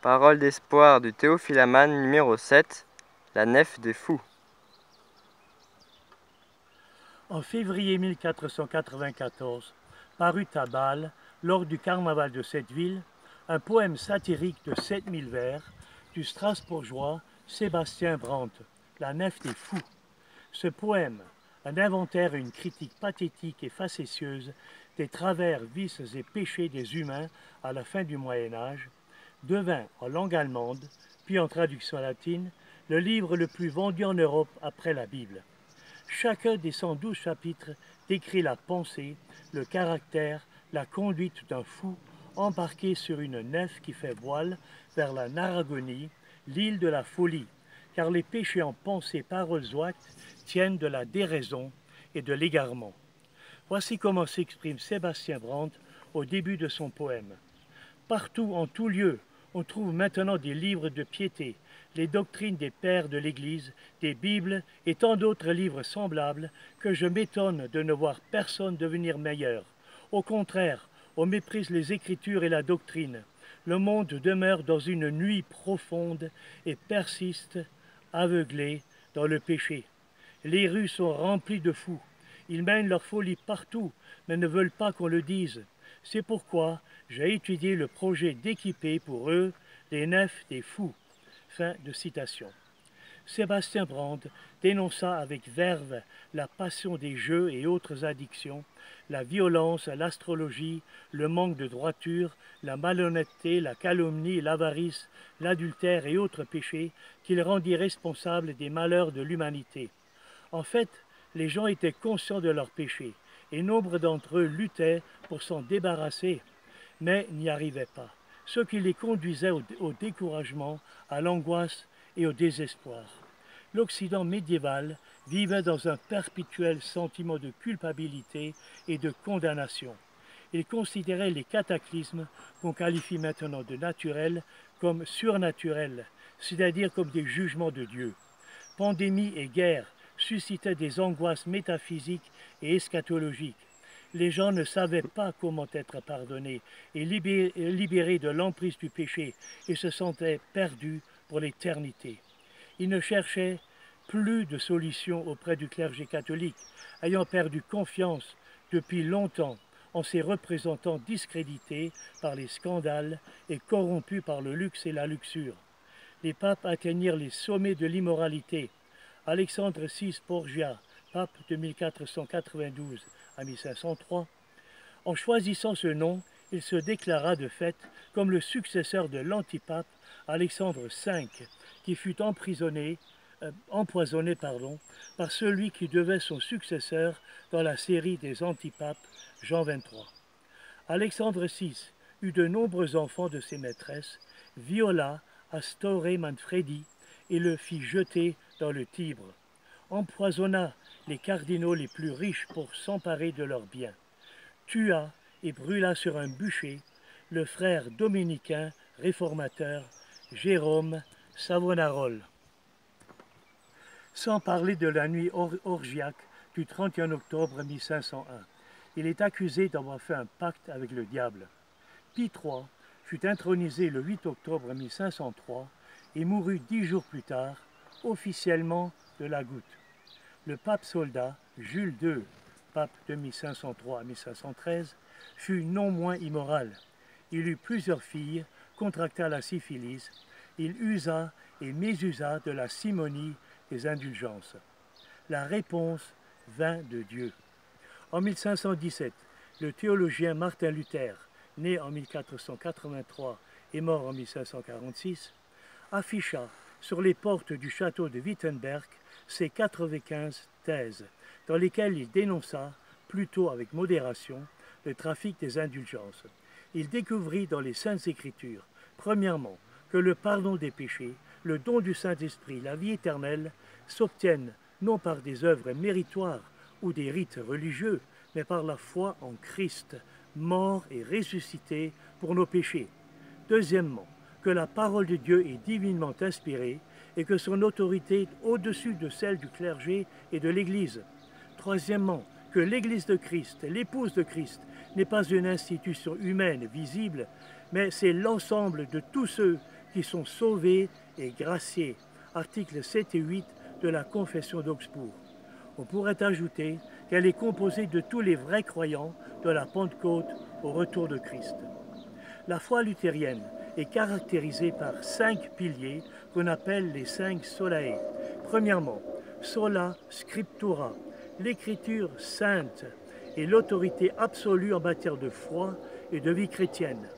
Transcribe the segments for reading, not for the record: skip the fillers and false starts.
Parole d'espoir du Théophilomane numéro 7, la nef des fous. En février 1494, parut à Bâle, lors du carnaval de cette ville, un poème satirique de 7000 vers du Strasbourgeois Sébastien Brandt, La nef des fous. Ce poème, un inventaire et une critique pathétique et facétieuse des travers, vices et péchés des humains à la fin du Moyen-Âge, devint en langue allemande, puis en traduction latine, le livre le plus vendu en Europe après la Bible. Chacun des 112 chapitres décrit la pensée, le caractère, la conduite d'un fou embarqué sur une nef qui fait voile vers la Naragonie, l'île de la folie, car les péchés en pensée, paroles ou actes tiennent de la déraison et de l'égarement. Voici comment s'exprime Sébastien Brandt au début de son poème. Partout, en tout lieu, on trouve maintenant des livres de piété, les doctrines des pères de l'Église, des Bibles et tant d'autres livres semblables que je m'étonne de ne voir personne devenir meilleur. Au contraire, on méprise les Écritures et la doctrine. Le monde demeure dans une nuit profonde et persiste, aveuglé dans le péché. Les rues sont remplies de fous. Ils mènent leur folie partout, mais ne veulent pas qu'on le dise. C'est pourquoi j'ai étudié le projet d'équiper pour eux les nefs des fous. Fin de citation. Sébastien Brandt dénonça avec verve la passion des jeux et autres addictions, la violence, l'astrologie, le manque de droiture, la malhonnêteté, la calomnie, l'avarice, l'adultère et autres péchés qu'il rendit responsables des malheurs de l'humanité. En fait, les gens étaient conscients de leurs péchés, et nombre d'entre eux luttaient pour s'en débarrasser, mais n'y arrivaient pas, ce qui les conduisait au découragement, à l'angoisse et au désespoir. L'Occident médiéval vivait dans un perpétuel sentiment de culpabilité et de condamnation. Il considérait les cataclysmes, qu'on qualifie maintenant de naturels, comme surnaturels, c'est-à-dire comme des jugements de Dieu. Pandémies et guerres suscitaient des angoisses métaphysiques et eschatologiques. Les gens ne savaient pas comment être pardonnés et libérés de l'emprise du péché et se sentaient perdus pour l'éternité. Ils ne cherchaient plus de solution auprès du clergé catholique, ayant perdu confiance depuis longtemps en ses représentants discrédités par les scandales et corrompus par le luxe et la luxure. Les papes atteignirent les sommets de l'immoralité. Alexandre VI Borgia, pape de 1492 à 1503, en choisissant ce nom, il se déclara de fait comme le successeur de l'antipape Alexandre V, qui fut empoisonné par celui qui devait son successeur dans la série des antipapes, Jean XXIII. Alexandre VI eut de nombreux enfants de ses maîtresses, viola Astore Manfredi et le fit jeter dans le Tibre, empoisonna les cardinaux les plus riches pour s'emparer de leurs biens, tua et brûla sur un bûcher le frère dominicain réformateur Jérôme Savonarole. Sans parler de la nuit orgiaque du 31 octobre 1501. Il est accusé d'avoir fait un pacte avec le diable. Pie III fut intronisé le 8 octobre 1503 et mourut 10 jours plus tard, officiellement de la goutte. Le pape soldat, Jules II, pape de 1503 à 1513, fut non moins immoral. Il eut plusieurs filles, contracta la syphilis, il usa et mésusa de la simonie des indulgences. La réponse vint de Dieu. En 1517, le théologien Martin Luther, né en 1483 et mort en 1546, afficha sur les portes du château de Wittenberg ses 95 thèses, dans lesquelles il dénonça, plutôt avec modération, le trafic des indulgences. Il découvrit dans les Saintes Écritures, premièrement, que le pardon des péchés, le don du Saint-Esprit, la vie éternelle, s'obtiennent non par des œuvres méritoires ou des rites religieux, mais par la foi en Christ, mort et ressuscité pour nos péchés. Deuxièmement, que la parole de Dieu est divinement inspirée et que son autorité est au-dessus de celle du clergé et de l'Église. Troisièmement, que l'Église de Christ, l'épouse de Christ, n'est pas une institution humaine visible, mais c'est l'ensemble de tous ceux qui sont sauvés et graciés. Articles 7 et 8 de la Confession d'Augsbourg. On pourrait ajouter qu'elle est composée de tous les vrais croyants de la Pentecôte au retour de Christ. La foi luthérienne est caractérisée par 5 piliers qu'on appelle les 5 solae. Premièrement, sola scriptura, l'écriture sainte et l'autorité absolue en matière de foi et de vie chrétienne.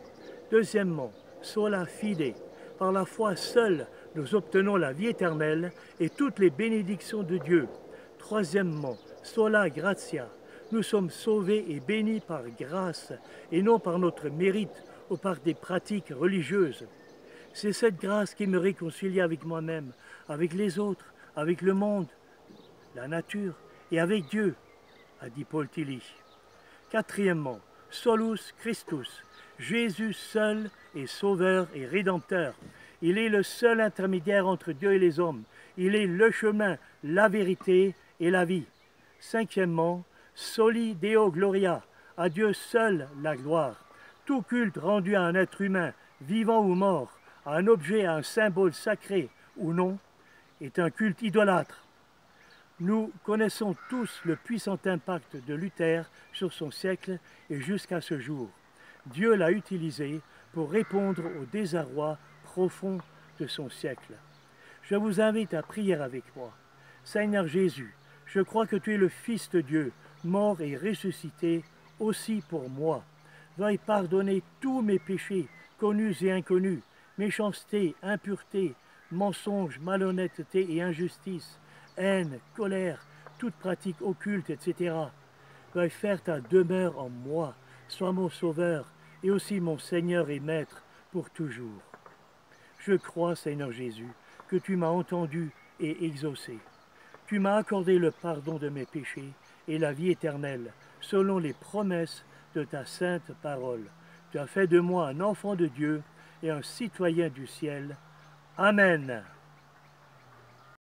Deuxièmement, sola fide, par la foi seule nous obtenons la vie éternelle et toutes les bénédictions de Dieu. Troisièmement, sola gratia, nous sommes sauvés et bénis par grâce et non par notre mérite ou par des pratiques religieuses. C'est cette grâce qui me réconcilie avec moi-même, avec les autres, avec le monde, la nature et avec Dieu, a dit Paul Tillich. Quatrièmement, solus Christus, Jésus seul est sauveur et rédempteur. Il est le seul intermédiaire entre Dieu et les hommes. Il est le chemin, la vérité et la vie. Cinquièmement, soli Deo gloria, à Dieu seul la gloire. Tout culte rendu à un être humain, vivant ou mort, à un objet, à un symbole sacré ou non, est un culte idolâtre. Nous connaissons tous le puissant impact de Luther sur son siècle et jusqu'à ce jour. Dieu l'a utilisé pour répondre au désarroi profond de son siècle. Je vous invite à prier avec moi. Seigneur Jésus, je crois que tu es le Fils de Dieu, mort et ressuscité aussi pour moi. Veuille pardonner tous mes péchés, connus et inconnus, méchanceté, impureté, mensonge, malhonnêteté et injustice, haine, colère, toute pratique occulte, etc. Veuille faire ta demeure en moi, sois mon Sauveur et aussi mon Seigneur et Maître pour toujours. Je crois, Seigneur Jésus, que tu m'as entendu et exaucé. Tu m'as accordé le pardon de mes péchés et la vie éternelle, selon les promesses de ta sainte parole. Tu as fait de moi un enfant de Dieu et un citoyen du ciel. Amen.